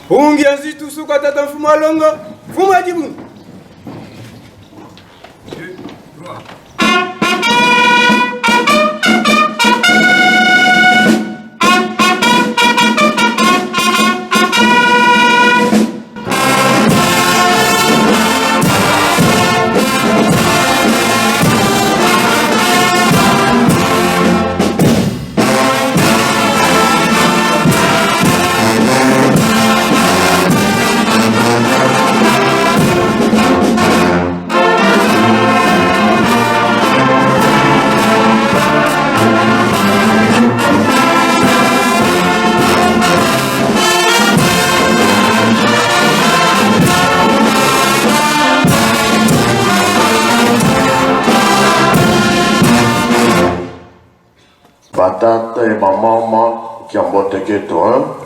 Ungia zitu suka tata fuma longa. Fuma jibu. Batata et maman qui ont boté que toi.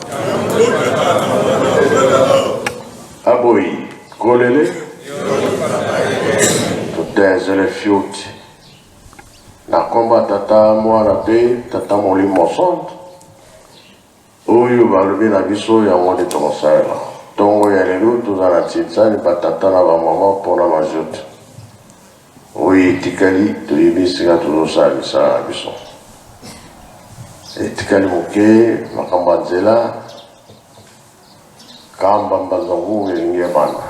Aboui, golele. Tout est le fiot. La combat tata moi la paix, tata mon lit mon sang. Oyo va lever la biso ya moi de ton sel. Tongo ya lelo tout dans la titsa ni patata na ba maman pour la majoute. Oui, tikali, tu y vis là tout ça biso. Etikali moke makamba nzela kamba mbazangu elingi bana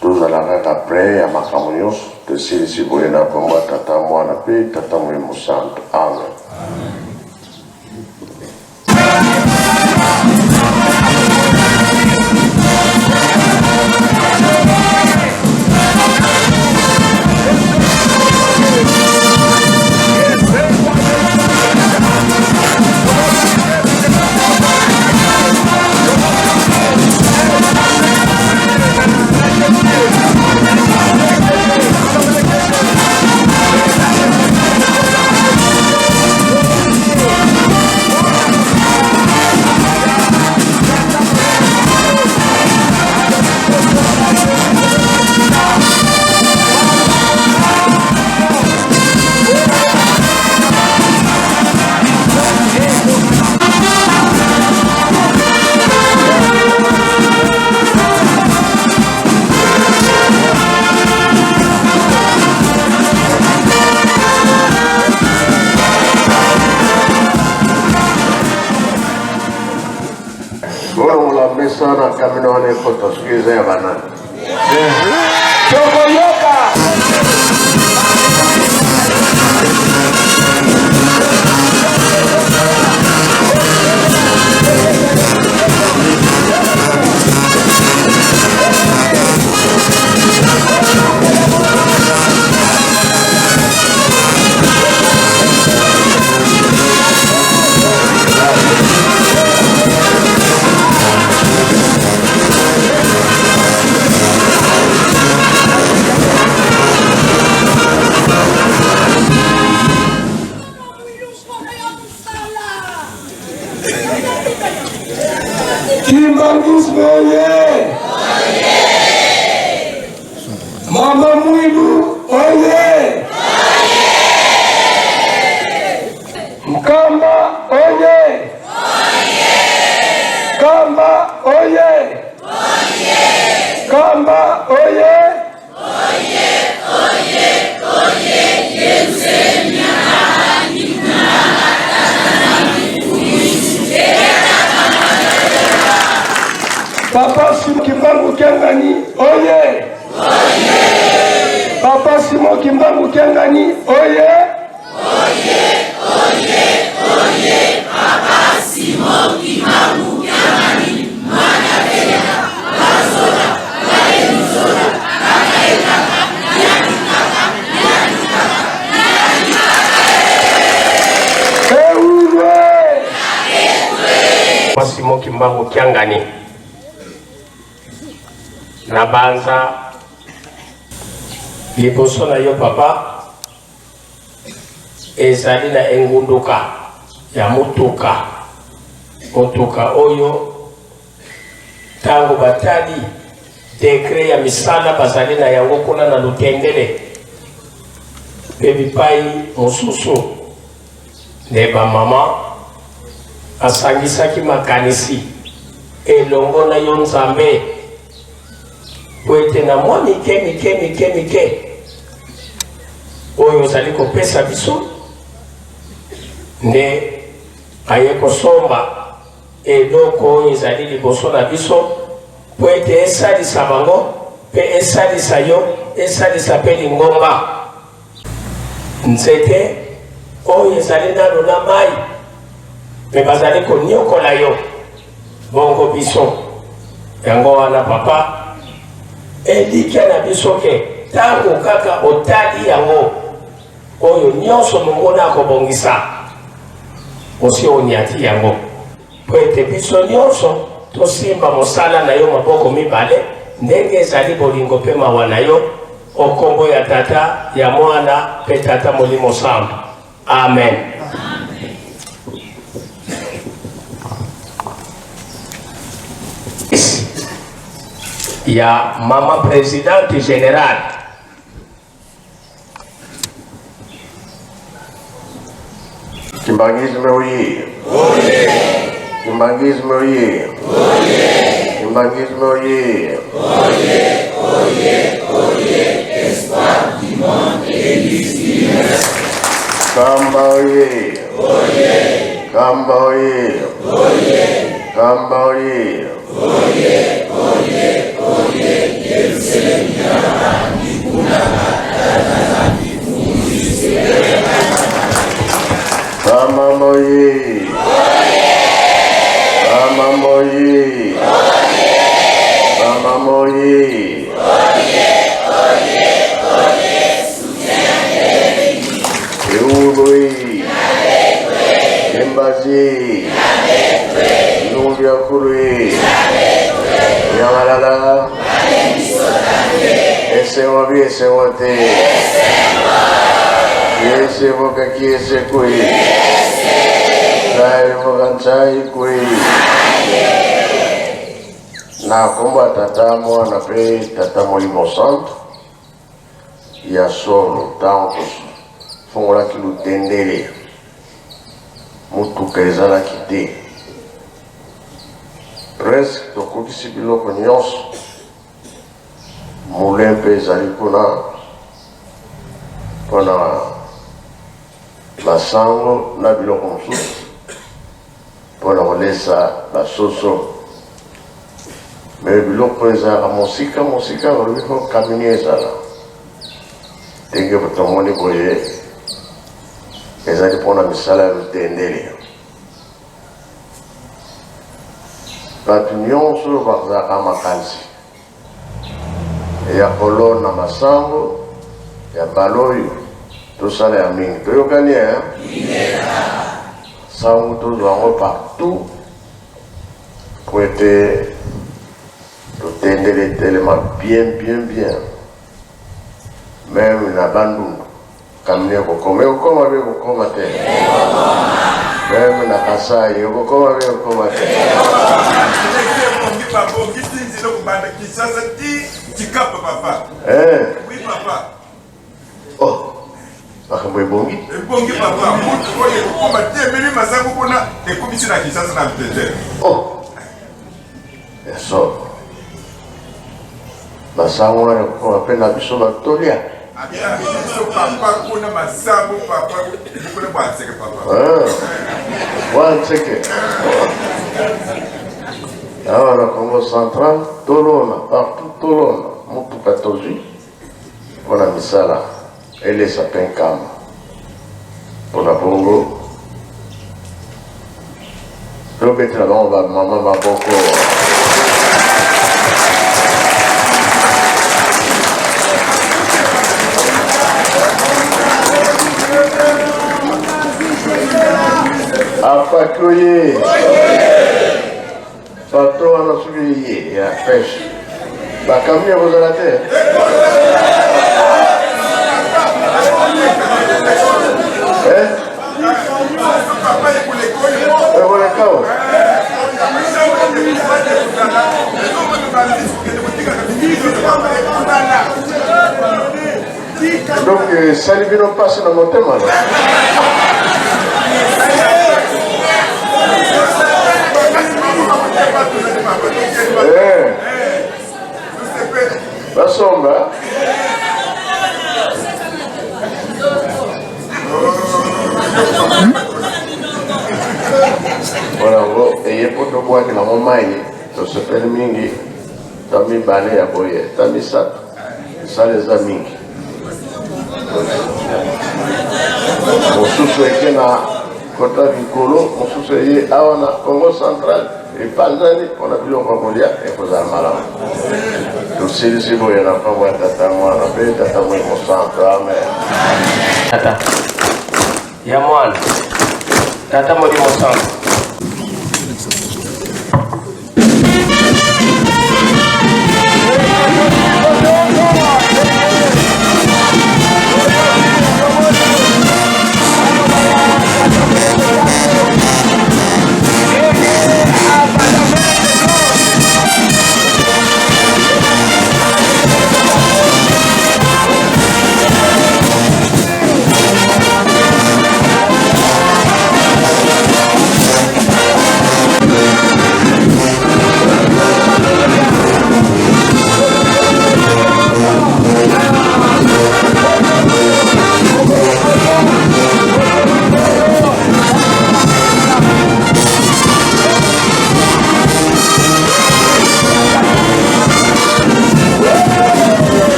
tozalaka après ya makambo nyonso tosilisi boye na kombo tata mwana mpe tata molimo santo. Amen. Sana kamino wane koto sukize ya banana. Chokoyoka! Kimbangus oye! Mama Mwilu oye! Mkamba oye! Kamba oye! Kamba oye! Papa Simon Kimbangu Kiangani, oye! Oye! Papa Simon Kimbangu Kiangani, oye! Oye! Oye! Oye! Papa Simon Kimbangu Kiangani, Mana Vega, Bazola, Baeluzola, Bakaeka, Yanikaka, Yanikaka, Yanikaka. Ewe! Papa Simon Kimbangu Kiangani. Nabanza liboso na yo papa ezali na engunduka ya mutuka oyo tango batali dekre ya misala bazali na yango kuna na lutendele pe bipai mosusu ne ba mama asangisaki makanisi elongo na yo Nzambe po ete na mwa mike oyo ozali kopesa biso nde aye kosomba eloko oyo ezali liboso na biso po ete esalisa bango mpe esalisa yo, esalisa mpe lingomba nzete oyo ezali nano na mai mpe bazali koniokola yo bongo biso yango wana papa elike na biso ke tango kaka otali yango oyo nyonso mongona akobongisa osi onyati yango po ete biso nyonso tosimba mosala na yo maboko mibale ndenge ezali bolingo mpe mawa na yo okombo ya tata ya mwana mpe tata molimo santu amen. Ya mama présidente générale Kimbangisme oye. Kimbangisme oye. Kimbangisme oye. Espoir du monde et l'Israël. Kamba oye. Kamba oye. Kamba oye. Kama moye. Kama moye. Kama moye. Euloi. Embazi. Nubia kurui. Yamalala. Ese wabi ese wate. Ese boca qui ese kui. Dai boca chai kui. Na komba tata mwana pe tata molimo santo. Ya solo tantos. Fongola ki lutendele. Mutu kezala kite. Presque tokokisi biloko nyonso. Moulin pe ezali kuna mpona basango na biloko mosusu mpona kolesa basoso me biloko ezalaka mosika balobi fo kamini ezala ndenge tomoni boye ezali mpona misala ya lutendele bato nyonso bazalaka makanisi ya kolona masango ya baloyo tosala ya mingi toyokani ya sango tozwa yango partout po ete totendele telema bien meme na bandundu kamini ekokoma be kokoma te meme na Kasai ekokoma be kokoma te Papa. Oui, papa. Oh. Makambo ebongi? Ebongi papa. Oye, kokoma te meli masango kuna ekobisi na Kinshasa na Mtendere. Oh. Eso. Masango wana kokoma pe na biso batolia. Abia biso papa kuna masango papa kuna bwanseke papa. Bwanseke. Alors, le Congo central, Tolona, partout Tolona, Moutou Katoji, on a mis ça là, et les sapins cam. On a Bongo. Je vais mettre là-bas, on va, maman va beaucoup. Apakoye. Pato ana subi ya pêche. Bakambi ya bozala te. Donc, Salivino passe dans mon thème alors. Basomba. Voilà, et pour te voir que la maman est, se fait mingi, t'as mis balai à boyer, t'as mis ça les amis. Mon sous est na Kota Vicolo, mon sous est à Congo central, et pas d'année, on a vu au Mongolia et pour Zalmala. Tout c'est bon, il n'y a pas de tata, moi, tata, moi, mon centre, mais. Tata, Yamoan, tata, moi, mon centre.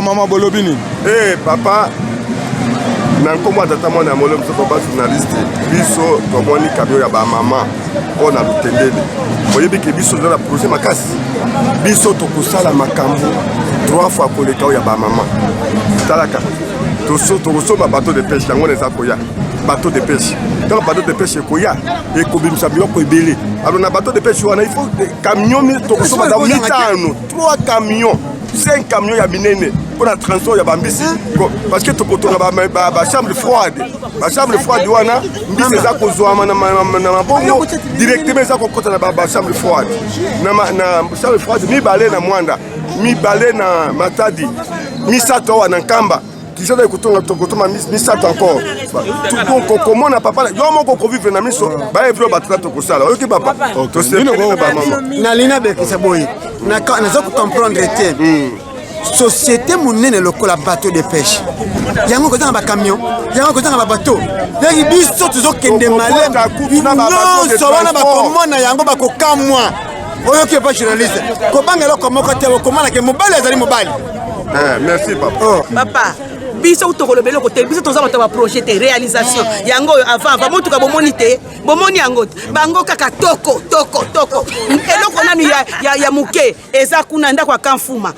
Maman Bolobini. Eh papa, nankomo tata mwana molom so papa journaliste biso tomoni camion ya ba maman on a lutendele. Boyebi ke biso na projet makasi. Biso tokosala makambo 3 fois koleka ya ba maman. Talaka. Tokosomba bateau de pêche yango neza koya. Bateau de pêche. Donc bateau de pêche koya et kobimisa biloko ebele. Alors na bateau de pêche wana il faut camion tokosomba da mitano 3 camions. 5 camions ya binene pour la transport ya bambisi parce que tokotona ba chambre froide ba chambre froide wana mbisi za kozwa na mabongo directement za kokota na ba chambre froide na chambre froide mi balé na mwanda mi balé na matadi mi sato wana nkamba kisha ikutonga tokotoma mi sato encore tout comment na papa yo moko ko vivre na miso ba evro batata tokosala oyoki papa to se ba maman na lina bekisa boy na za ko comprendre te société monene lokola bateau de pêche yango kozanga ba camion yango kozanga ba bateau yangi biso tuzokende malem nyonso wana bakomona yango bakokamwa oyoki pa journaliste kobanga eloko moko te okomana ke mobali azali mobali. Merci papa. Papa biso utokolobelo ko te biso toza bato ba projet de réalisation yango avant motuka bomoni te bomoni yango bango kaka toko eloko nani ya muke eza kuna ndako ya Kamfuma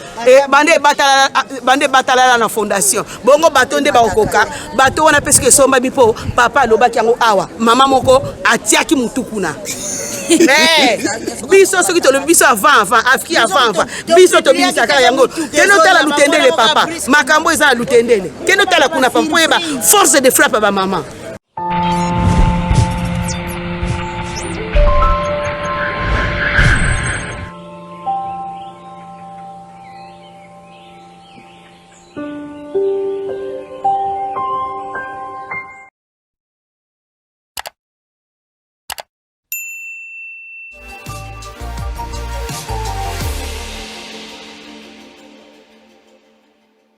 bande batala na fondation bongo bato nde bakoka bato wana peske somba bipo papa lobaki yango awa mama moko atiaki mutukuna. Biso soki tolo biso avant afiki avant biso to bisa kala yango keno tala lutendele papa makambo eza lutendele keno tala kuna pampoeba force de frappe ba maman